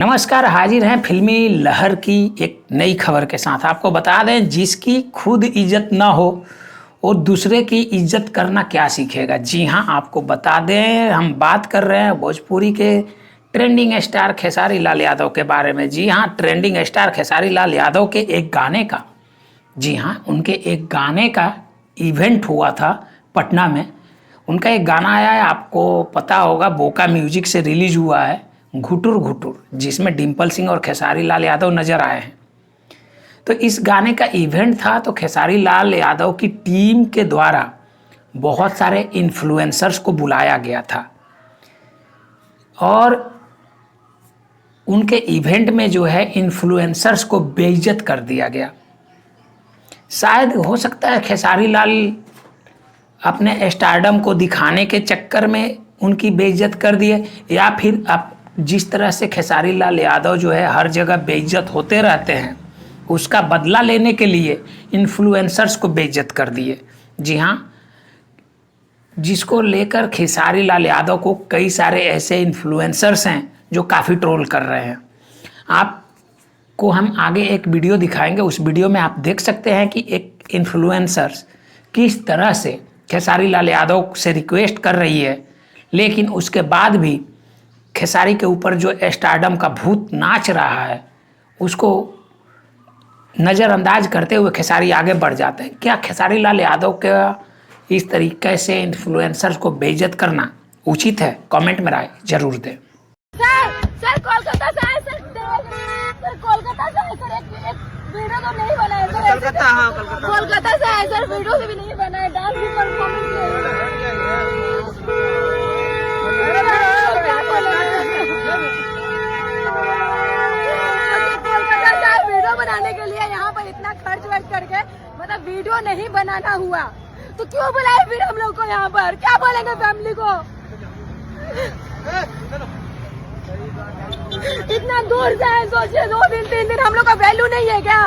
नमस्कार, हाजिर हैं फिल्मी लहर की एक नई खबर के साथ। आपको बता दें, जिसकी खुद इज्जत ना हो और दूसरे की इज्जत करना क्या सीखेगा। जी हां, आपको बता दें, हम बात कर रहे हैं भोजपुरी के ट्रेंडिंग स्टार खेसारी लाल यादव के बारे में। जी हां, ट्रेंडिंग स्टार खेसारी लाल यादव के एक गाने का, जी हां, उनके एक गाने का इवेंट हुआ था पटना में। उनका एक गाना आया है, आपको पता होगा, बोका म्यूजिक से रिलीज हुआ है, घुटुर घुटुर, जिसमें डिम्पल सिंह और खेसारी लाल यादव नजर आए हैं। तो इस गाने का इवेंट था, तो खेसारी लाल यादव की टीम के द्वारा बहुत सारे इन्फ्लुएंसर्स को बुलाया गया था और उनके इवेंट में जो है इन्फ्लुएंसर्स को बेइज्जत कर दिया गया। शायद हो सकता है खेसारी लाल अपने स्टारडम को दिखाने के चक्कर में उनकी बेइज्जत कर दिए, या फिर आप जिस तरह से खेसारी लाल यादव जो है हर जगह बेइज्जत होते रहते हैं, उसका बदला लेने के लिए इन्फ्लुएंसर्स को बेइज्जत कर दिए। जी हाँ, जिसको लेकर खेसारी लाल यादव को कई सारे ऐसे इन्फ्लुएंसर्स हैं जो काफ़ी ट्रोल कर रहे हैं। आपको हम आगे एक वीडियो दिखाएंगे, उस वीडियो में आप देख सकते हैं कि एक इन्फ्लुएंसर्स किस तरह से खेसारी लाल यादव से रिक्वेस्ट कर रही है, लेकिन उसके बाद भी खेसारी के ऊपर जो स्टारडम का भूत नाच रहा है, उसको नज़रअंदाज करते हुए खेसारी आगे बढ़ जाते हैं। क्या खेसारी लाल यादव के इस तरीके से इन्फ्लुएंसर्स को बेइज्जत करना उचित है? कमेंट में राय जरूर दें। सर कोलकाता से आए सर कोलकाता से आए सर, एक वीडियो तो नहीं बना है सर। कोलकाता से आए सर, वीडियो भी नहीं बना है, डांस भी परफॉर्मेंस बनाने के लिए यहाँ पर इतना खर्च वर्च करके, मतलब वीडियो नहीं बनाना हुआ तो क्यों बुलाए फिर हम लोग को यहाँ पर? क्या बोलेंगे फैमिली को? इतना दूर से आए, सोचिए 2 दिन 3 दिन, हम लोग का वैल्यू नहीं है क्या?